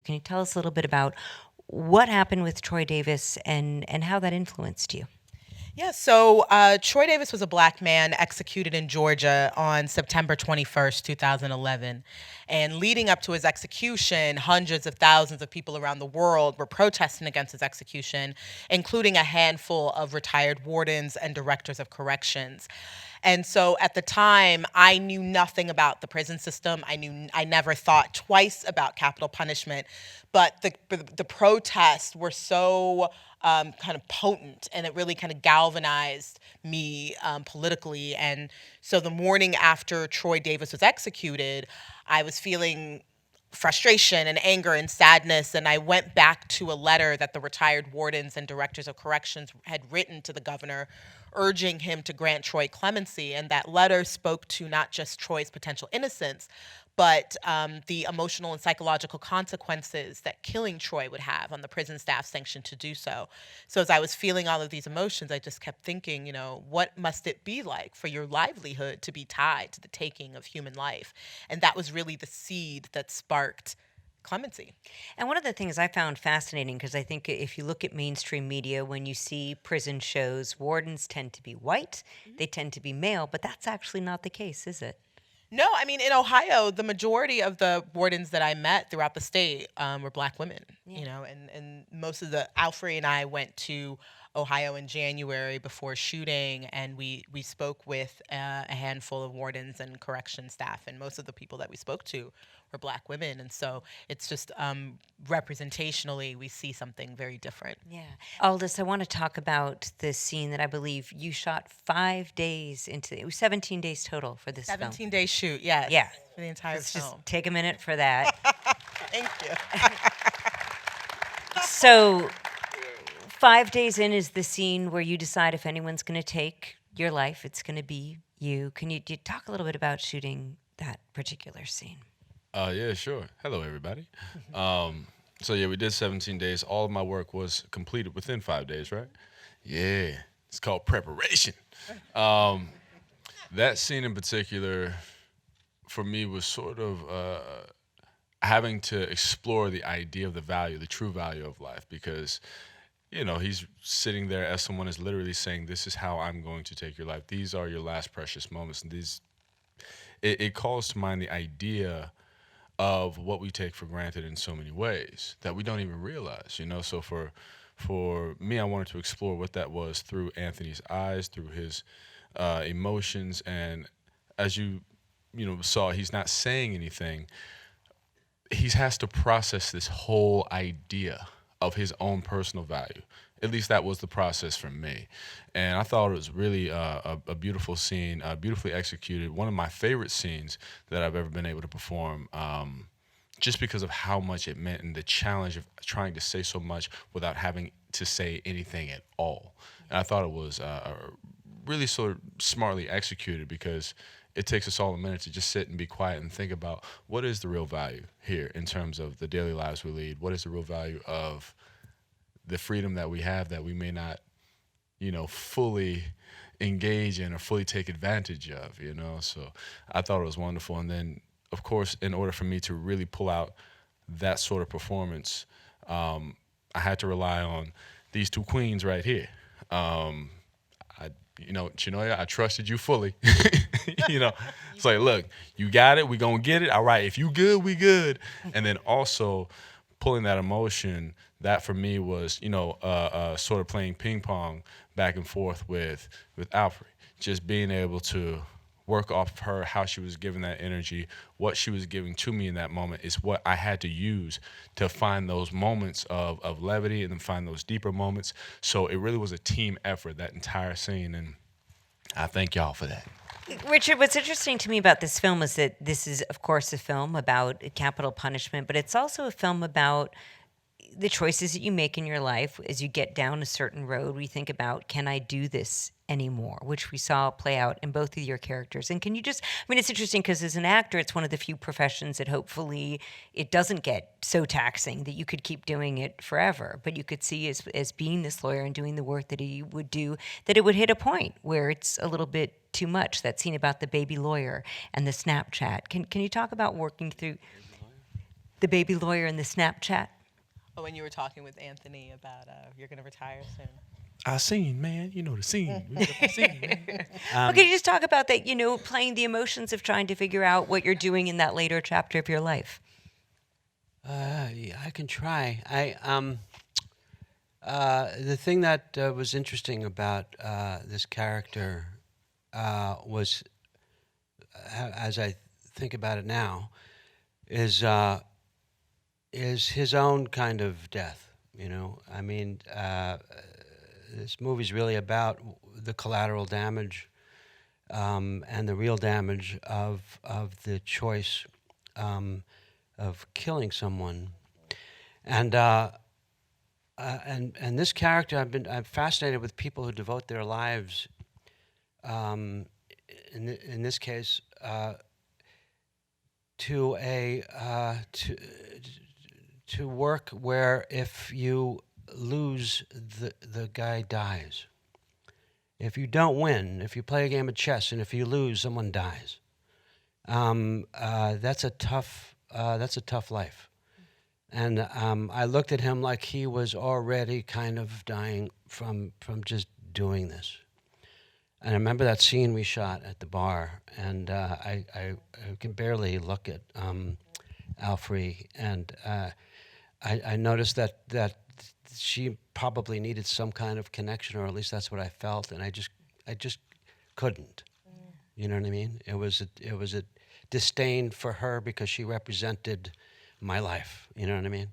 Can you tell us a little bit about what happened with Troy Davis and how that influenced you? Yeah, so Troy Davis was a black man executed in Georgia on September 21st, 2011. And leading up to his execution, hundreds of thousands of people around the world were protesting against his execution, including a handful of retired wardens and directors of corrections. And so at the time, I knew nothing about the prison system. I never thought twice about capital punishment, but the protests were so kind of potent, and it really kind of galvanized me politically. And so the morning after Troy Davis was executed, I was feeling frustration and anger and sadness. And I went back to a letter that the retired wardens and directors of corrections had written to the governor, urging him to grant Troy clemency. And that letter spoke to not just Troy's potential innocence, but the emotional and psychological consequences that killing Troy would have on the prison staff sanctioned to do so. So as I was feeling all of these emotions, I just kept thinking, what must it be like for your livelihood to be tied to the taking of human life? And that was really the seed that sparked clemency. And one of the things I found fascinating, because I think if you look at mainstream media, when you see prison shows, wardens tend to be white, they tend to be male, but that's actually not the case, is it? No, I mean, in Ohio, the majority of the wardens that I met throughout the state were black women, and most of Alfre and I went to Ohio in January before shooting, and we spoke with a handful of wardens and correction staff, and most of the people that we spoke to were black women. And so it's just representationally, we see something very different. Yeah. Aldis, I want to talk about the scene that I believe you shot 5 days into. It was 17 days total for this 17 day shoot, yes. Yeah. For the entire Let's film. just take a minute for that. Thank you. So 5 days in is the scene where you decide if anyone's going to take your life, it's going to be you. Can you talk a little bit about shooting that particular scene? Yeah, sure. Hello, everybody. So yeah, we did 17 days. All of my work was completed within 5 days, right? Yeah, it's called preparation. That scene in particular, for me, was sort of having to explore the idea of the value, the true value of life, because he's sitting there as someone is literally saying, "This is how I'm going to take your life. These are your last precious moments." And it calls to mind the idea of what we take for granted in so many ways that we don't even realize. So for me, I wanted to explore what that was through Anthony's eyes, through his emotions, and as you saw, he's not saying anything. He has to process this whole idea of his own personal value. At least that was the process for me. And I thought it was really a beautiful scene, beautifully executed. One of my favorite scenes that I've ever been able to perform, just because of how much it meant and the challenge of trying to say so much without having to say anything at all. And I thought it was really sort of smartly executed, because it takes us all a minute to just sit and be quiet and think about what is the real value here in terms of the daily lives we lead. What is the real value of the freedom that we have that we may not, fully engage in or fully take advantage of, So I thought it was wonderful. And then, of course, in order for me to really pull out that sort of performance, I had to rely on these two queens right here. Chinonye, I trusted you fully. It's like, look, you got it. We gonna get it. All right. If you good, we good. And then also pulling that emotion, that for me was, sort of playing ping pong back and forth with Alfre. Just being able to work off of her, how she was giving that energy, what she was giving to me in that moment is what I had to use to find those moments of levity and then find those deeper moments. So it really was a team effort, that entire scene, and I thank y'all for that. Richard, what's interesting to me about this film is that this is, of course, a film about capital punishment, but it's also a film about the choices that you make in your life as you get down a certain road. We think about, can I do this anymore, which we saw play out in both of your characters. And can you just, it's interesting because as an actor, it's one of the few professions that hopefully it doesn't get so taxing that you could keep doing it forever. But you could see as being this lawyer and doing the work that he would do, that it would hit a point where it's a little bit too much. That scene about the baby lawyer and the Snapchat. Can you talk about working through the baby lawyer in the Snapchat? Oh, when you were talking with Anthony about you're going to retire soon. I seen, man. You know the scene. We got the scene, man. Well, can you just talk about that, playing the emotions of trying to figure out what you're doing in that later chapter of your life? Yeah, I can try. The thing that was interesting about this character was, as I think about it now, is his own kind of death. I mean, this movie's really about the collateral damage and the real damage of the choice of killing someone, and this character, I'm fascinated with people who devote their lives, in this case, to work where if you lose, the guy dies. If you don't win, if you play a game of chess and if you lose, someone dies. That's a tough life. And I looked at him like he was already kind of dying from just doing this. And I remember that scene we shot at the bar, and I can barely look at Alfre, and I noticed that she probably needed some kind of connection, or at least that's what I felt, and I just couldn't. You know what I mean? It was a disdain for her because she represented my life. You know what I mean?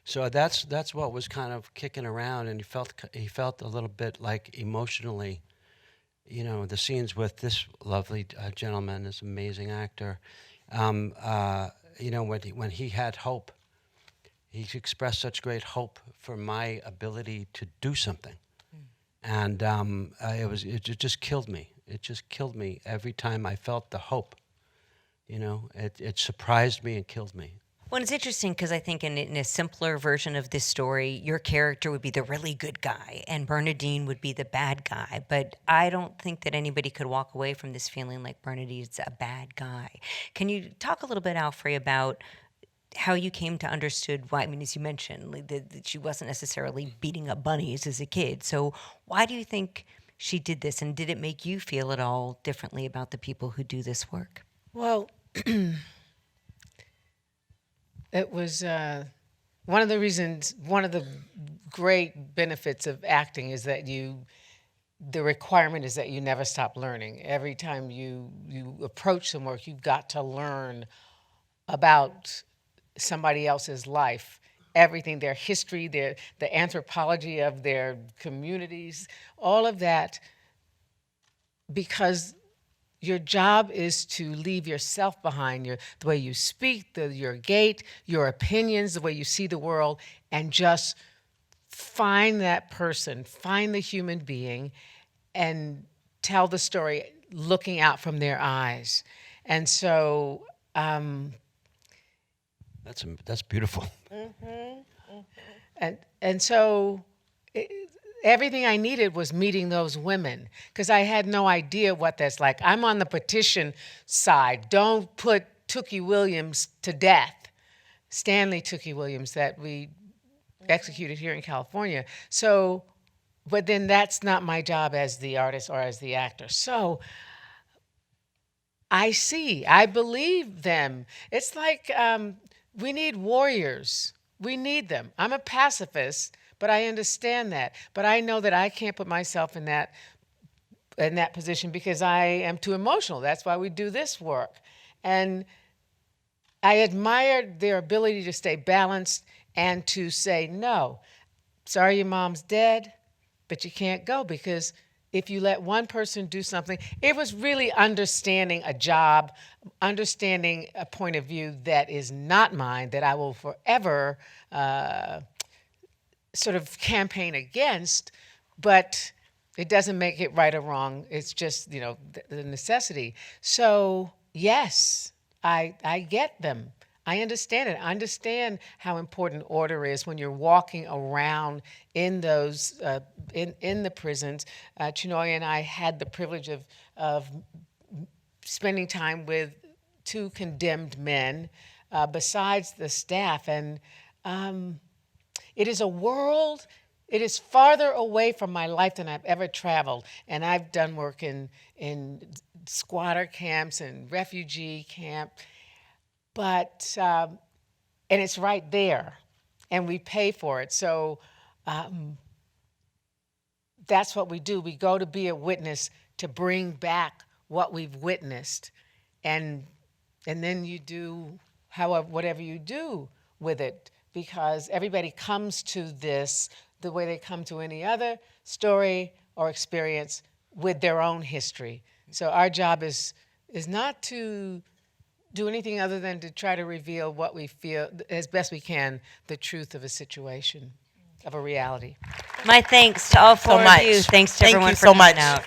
So that's what was kind of kicking around, and he felt a little bit like emotionally. The scenes with this lovely gentleman, this amazing actor. When he had hope, he expressed such great hope for my ability to do something, and it just killed me. It just killed me every time I felt the hope. It surprised me and killed me. Well, it's interesting because I think in a simpler version of this story, your character would be the really good guy and Bernadine would be the bad guy. But I don't think that anybody could walk away from this feeling like Bernadine's a bad guy. Can you talk a little bit, Alfre, about how you came to understood why? I mean, as you mentioned, that she wasn't necessarily beating up bunnies as a kid. So why do you think she did this? And did it make you feel at all differently about the people who do this work? Well, it was one of the great benefits of acting is that the requirement is that you never stop learning. Every time you approach some work, you've got to learn about somebody else's life, everything, their history, the anthropology of their communities, all of that, because your job is to leave yourself behind, the way you speak, your gait, your opinions, the way you see the world, and just find that person, find the human being, and tell the story looking out from their eyes. And so that's beautiful. And so everything I needed was meeting those women because I had no idea what that's like. I'm on the petition side. Don't put Tookie Williams to death. Stanley Tookie Williams that we executed here in California. So, but then that's not my job as the artist or as the actor. So I believe them. It's like we need warriors. We need them. I'm a pacifist, but I understand that. But I know that I can't put myself in that position because I am too emotional. That's why we do this work. And I admired their ability to stay balanced and to say, no, sorry your mom's dead, but you can't go because if you let one person do something, it was really understanding a job, understanding a point of view that is not mine, that I will forever sort of campaign against, but it doesn't make it right or wrong. It's just, the necessity. So, yes, I get them. I understand it. I understand how important order is when you're walking around in those in the prisons. Chinonye and I had the privilege of spending time with two condemned men besides the staff. And it is a world, it is farther away from my life than I've ever traveled. And I've done work in squatter camps and refugee camp, but, and it's right there, and we pay for it. So that's what we do. We go to be a witness to bring back what we've witnessed, and then you do whatever you do with it, because everybody comes to this the way they come to any other story or experience, with their own history. So our job is not to do anything other than to try to reveal what we feel, as best we can, the truth of a situation, of a reality. My thanks to all four of much. you. Thanks to Thank everyone you for so coming much. out.